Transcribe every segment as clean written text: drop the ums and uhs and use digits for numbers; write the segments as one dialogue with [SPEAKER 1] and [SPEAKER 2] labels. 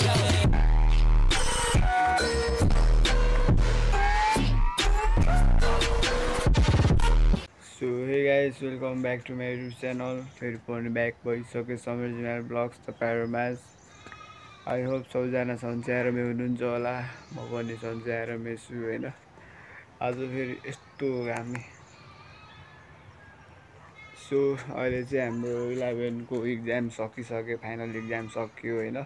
[SPEAKER 1] So hey guys, welcome back to my YouTube channel. फेरि पनि back भइसक्यो Samir जिनाल blogs तपाईँहरुमाझ। I hope सबैजना सन्चै आरामै हुनुहुन्छ होला। म पनि सन्चै आरामै छु हैन। आज फेरि यस्तो हामी सो अहिले चाहिँ हाम्रो 11 को एक्जाम सकिसक्यो, फाइनल एक्जाम सक्यो हैन।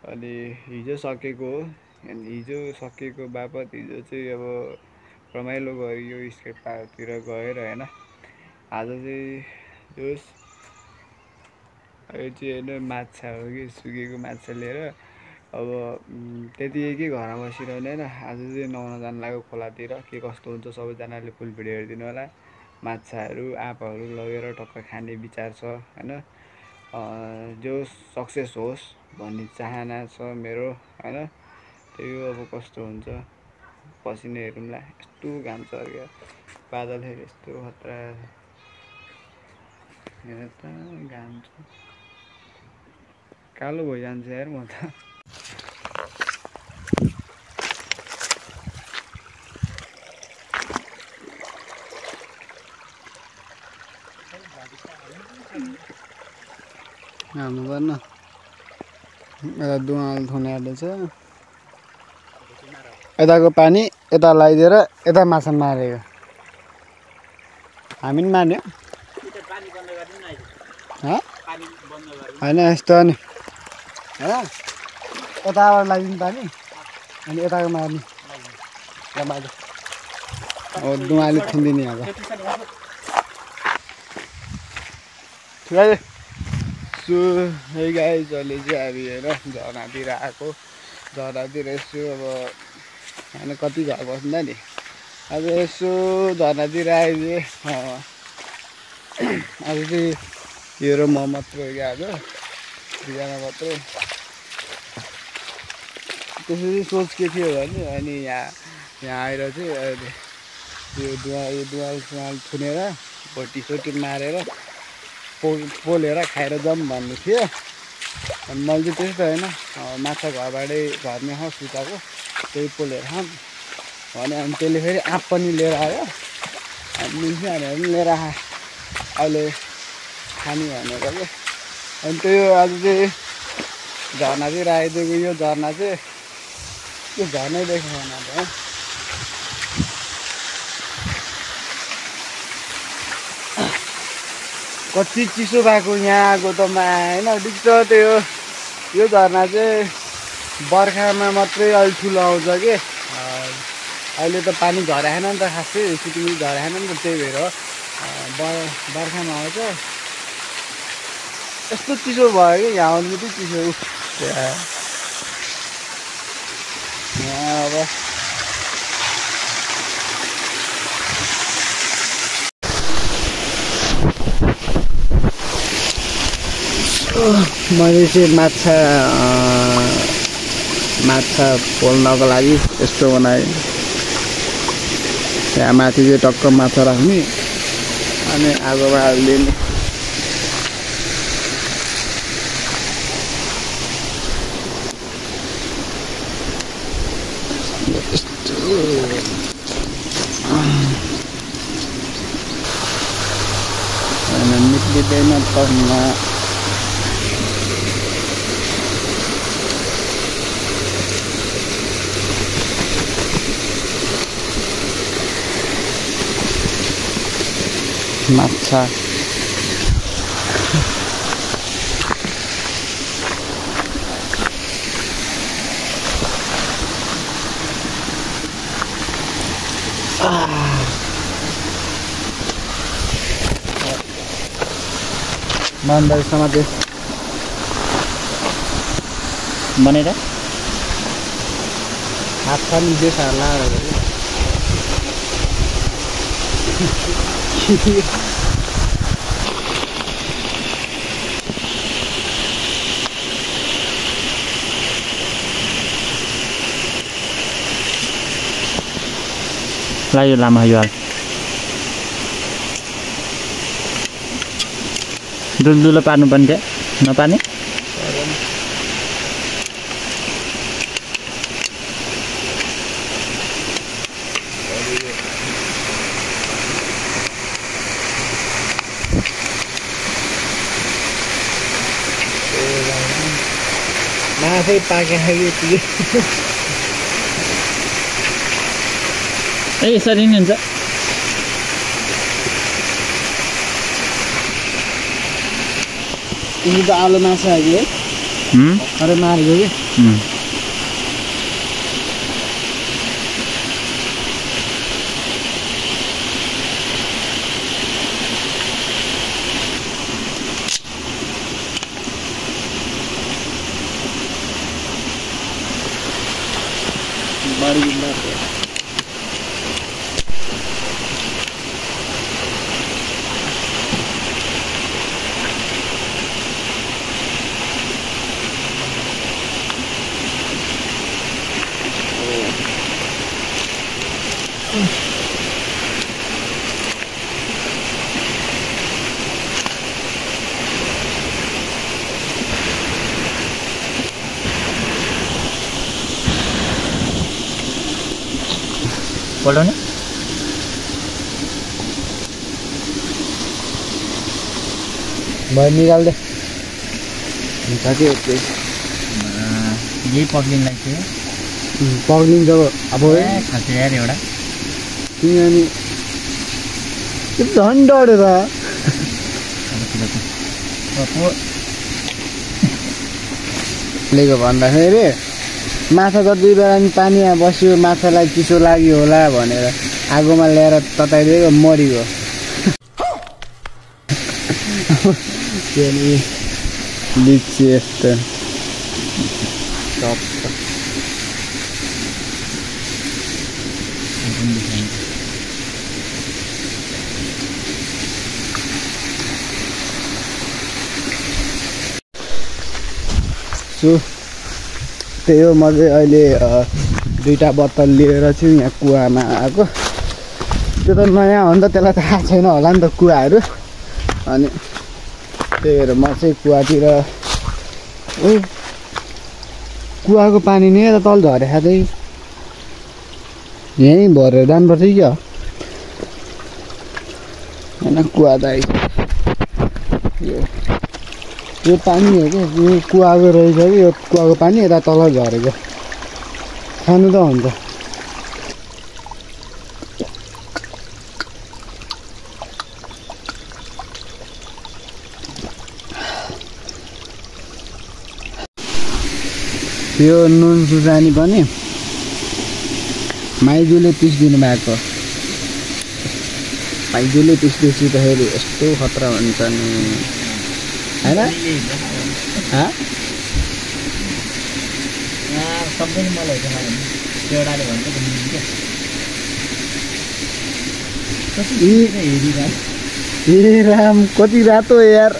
[SPEAKER 1] अनि हिजो सकेको हो। अनि हिजो सकेको बापत हिजो चाहिँ अब रमाइलो गरियो स्केट पार्कतिर गएर हैन। आज चाहिँ जोस यो चाहिँ हैन माछा हो कि सुकेको माछा लिएर अब त्यति के घरमा बसिरहने हैन। आज चाहिँ नुहाउन जान लाग्यो खोलातिर। के कस्तो हुन्छ सबैजनाले फुल भिडियो हेरिदिनु होला। माछाहरू आँपहरू लगेर टक्क खाने विचार छ हैन। जो सक्सेस होस् भन्ने चाहना छ मेरो हैन। त्यही हो अब कस्तो हुन्छ पछि नै हेरौँला। यस्तो घाम छ क्या, बादल फेरि यस्तो खतरा हेर त घाम छ, कालो भइजान्छ यार म त। हाल्नु पर्न यता दुवाल थुनेहरूले छ, यताको पानी यता लगाइदिएर यता माछा मारेको। हामी पनि मार्ने होइन यस्तो नि होइन, यताबाट लगाइदिनु पानी अनि यताको मार्ने बाटो। अब दुवाले थुनिदिने अब सो है गाइस, अहिले चाहिँ हामी हेर झरनातिर आएको। झरनातिर यसो अब होइन कति घर बस्दा नि, अब यसो झरनातिर आइदिए। आज चाहिँ यो र म मात्रै हो क्या, आज दुईजना मात्रै। त्यसरी सोच के थियो भने अनि यहाँ आएर चाहिँ अहिले यो दुवाल थुनेर भोटी सोटी मारेर पोलेर खाएर जाऊँ भन्ने थियो। अनि मैले चाहिँ त्यस्तो होइन, माछा घरबाटै घरमै हो सुताएको, त्यही पोलेर खाऊँ भने। अनि त्यसले फेरि आँप पनि लिएर आयो, अनि मिन्सिहालेर पनि लिएर आयो अहिले खाने भनेको क्या। अनि त्यो आज चाहिँ झर्ना चाहिँ आइदिएको। यो झर्ना चाहिँ यो झर्नै देखाउन है। कति चिसो भएको यहाँ आएको त होइन डिक्छ। त्यो यो झरना चाहिँ बर्खामा मात्रै अलि ठुलो आउँछ कि, अहिले त पानी झराएन नि त खासै, सिटिङ झराएन नि त, त्यही भएर बर्खामा आउँछ। यस्तो चिसो भयो कि यहाँ आउनु चाहिँ चिसो। यहाँ अब मैले चाहिँ माछा पोल्नको लागि यस्तो बनाएँ। यहाँ माथि चाहिँ टक्क माछा राख्ने अनि आगोमा हालिदिने। निक्लिँदैन तर्ना माछा। मान्दै समाते बनेर हात खाली देश हाल्ला
[SPEAKER 2] लाग्यो लामा यो हाल दुलदुलो पार्नु पर्ने थियो, नपार्ने
[SPEAKER 1] आफै पाकेको
[SPEAKER 2] ए यसरी नि हुन्छ
[SPEAKER 1] तिमी त आलु माछा है अरे मारेको कि बढी
[SPEAKER 2] पल्टाउने
[SPEAKER 1] भयो निकाल्दे हुन्छ कि
[SPEAKER 2] यही पक्लिनलाई थियो
[SPEAKER 1] पक्लिन्छ अब
[SPEAKER 2] खाँचो यार एउटा
[SPEAKER 1] तिमी अनि झन् डढेर लिएको भन्दाखेरि माछा त 2 बेला नि पानीमा बस्यो माछालाई चिसो लाग्यो होला भनेर आगोमा ल्याएर तताइदिएको मरिगयो त्यो नि लिची यस्तो सो त्यही हो म चाहिँ अहिले 2टा बोतल लिएर चाहिँ यहाँ कुवामा आएको त्यो त नयाँ हो नि त त्यसलाई त थाहा छैन होला नि त कुवाहरू अनि त्यही भएर म चाहिँ कुवातिर ओ कुवाको पानी नि यता तल झरे खाँदै यहीँ भरेर जानुपर्छ क्या होइन कुवा त यो पानी हो कि यो कुवाको रहेछ कि यो कुवाको पानी यता तल झरेको खानु त हुन्छ यो नुन सुसानी पनि माइजूले पिसिदिनु भएको माइजूले पिस्दैछिदाखेरि यस्तो खतरा हुन्छ नि हैन
[SPEAKER 2] सबै मलाई एउटाले भन्छ
[SPEAKER 1] ए राम कति रातो यार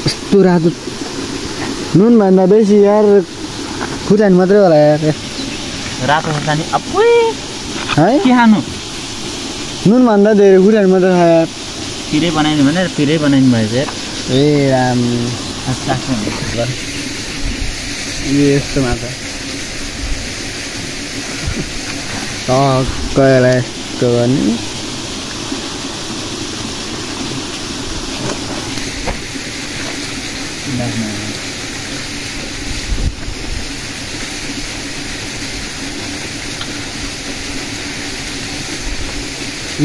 [SPEAKER 1] यस्तो रातो नुन भन्दा बेसी यार खुर्सानी मात्रै होला यार
[SPEAKER 2] रातो खुर्सानी अपुई
[SPEAKER 1] है
[SPEAKER 2] के खानु
[SPEAKER 1] नुन भन्दा धेरै खुर्सानी मात्रै छ यार
[SPEAKER 2] पिरै बनाइदिनु भने पिरै बनाइदिनु भएछ यार
[SPEAKER 1] ए राम यस्तो माछा टक्कलाई यस्तो गर्ने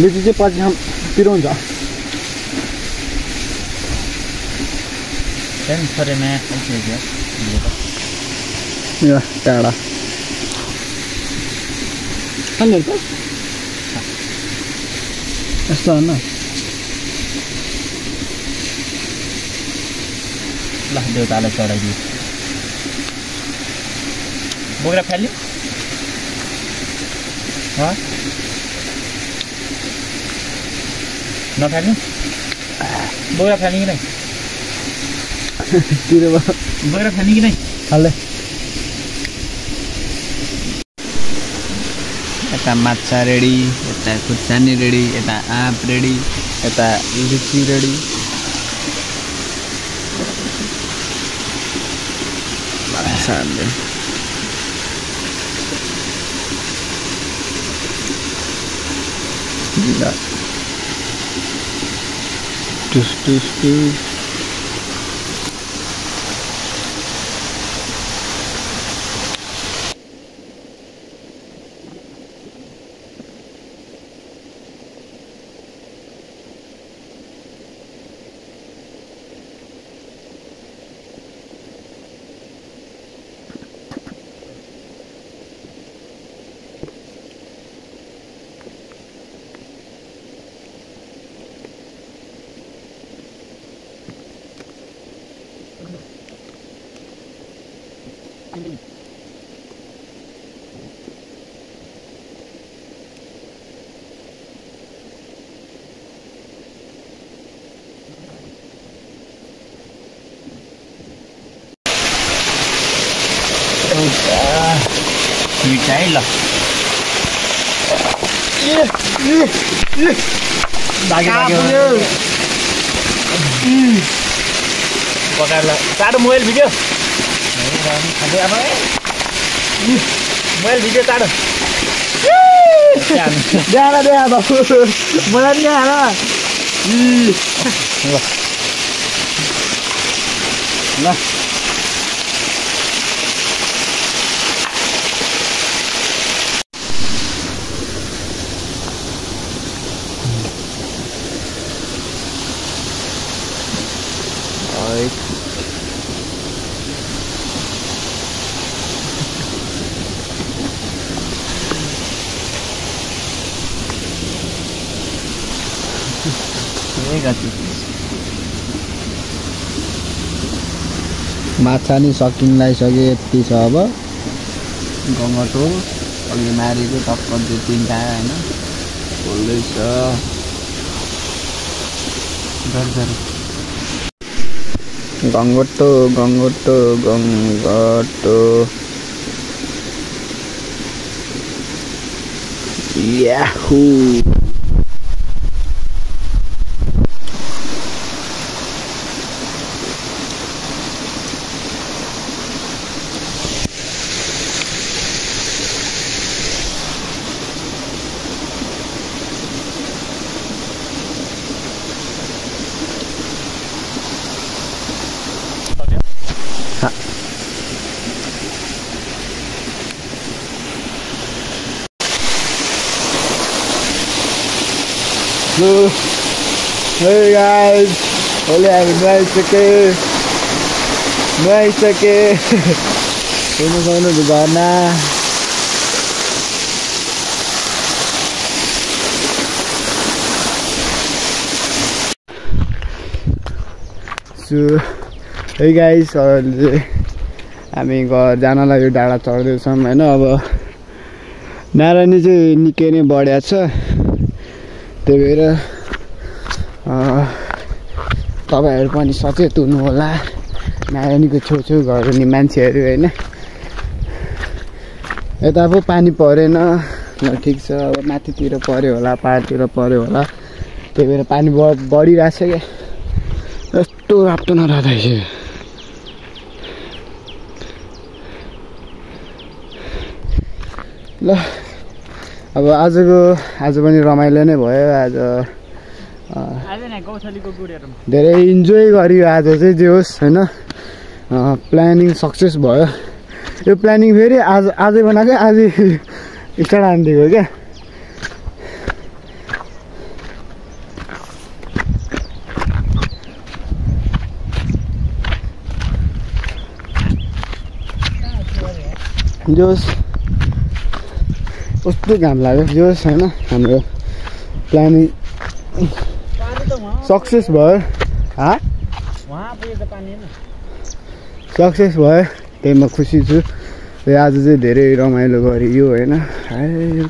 [SPEAKER 1] लिची चाहिँ पछि पिरो हुन्छ टाढा यस्तो होइन
[SPEAKER 2] ल देउतालाई चढाइदियो बोक्रा फाल्यो नफाल्नु बोक्रा फाल्ने कि नै बोक्रा फाल्ने कि नै
[SPEAKER 1] हाल्दै
[SPEAKER 2] यता माछा रेडी यता खुर्सानी रेडी यता आँप रेडी यता लिची रेडी
[SPEAKER 1] माछाहरूले टुस टुस टुस
[SPEAKER 2] मिठाई ल
[SPEAKER 3] पकाएर चाँडो मोबाइल भिडियो मोबाइल भिडियो चाँडो
[SPEAKER 1] देखा बाबु मलाई नि देखा ल माछा नि सकिन लागिसक्यो यति छ अब गङ्गटो अघि मारेको टक्क 2-3 खायो होइन बोल्दैछ गङ्गटो गङ्गटो गङ्गटो Yahoo Hey guys, oleh hari nuaisake, sono di mana? So, hey guys, हामी घर जानलाई यो डाँडा चढ्दैछौँ हैन अब नारायणी चाहिँ निकै नै बढ्या छ त्यही भएर तपाईहरु पनि सचेत हुनु होला नारायणीको छेउछेउ घर हुने मान्छेहरु हैन यता पो पानी परेन ल ठीक छ अब माथितिर पर्यो होला पाहाडतिर पर्यो होला त्यही भएर पानी बढिरहेछ के यस्तो राप्तो नरादैछ ल अब आज पनि रमाइलो नै भयो आज
[SPEAKER 3] नै गौथलीको गुडेर
[SPEAKER 1] धेरै इन्जोय गरियो आज चाहिँ जे होस् हैन प्लानिङ सक्सेस भयो यो प्लानिङ फेरि आजै बनाएको आज स्टार्ट हान्दिएको क्या जोस् कस्तो घाम लाग्यो जोस् हैन हाम्रो प्लानिङ सक्सेस भयो सक्सेस भयो त्यही म खुसी छु आज चाहिँ धेरै रमाइलो गरियो हैन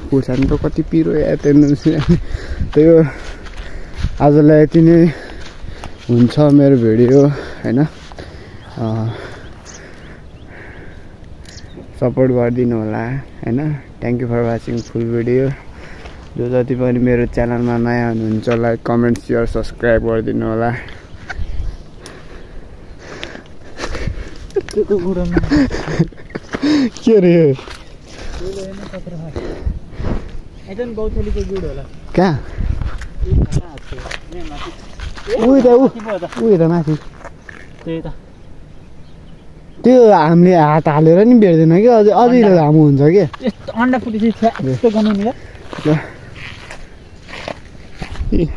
[SPEAKER 1] खुर्सानी त कति पिरो या त्यही हो आजलाई यति नै हुन्छ मेरो भिडियो हैन सपोर्ट गरिदिनु होला हैन thank you for watching full video जो जति पनि मेरो च्यानलमा नयाँ हुनुहुन्छ लाइक कमेन्ट शेयर सब्स्क्राइब गरिदिनु होला के रे
[SPEAKER 3] गौथलीको गुड होला
[SPEAKER 1] कहाँ उही त माथि
[SPEAKER 3] त्यही त
[SPEAKER 1] त्यो हामीले हात हालेर नि भेट्दैन कि अझै लामो हुन्छ कि
[SPEAKER 3] यस्तो अन्डा फुटेपछि यस्तो गर्नु नि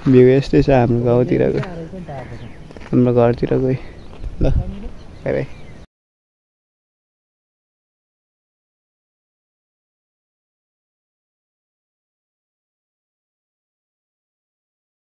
[SPEAKER 1] भ्यू यस्तै छ हाम्रो गाउँतिरको हाम्रो घरतिरको ल बाई बाई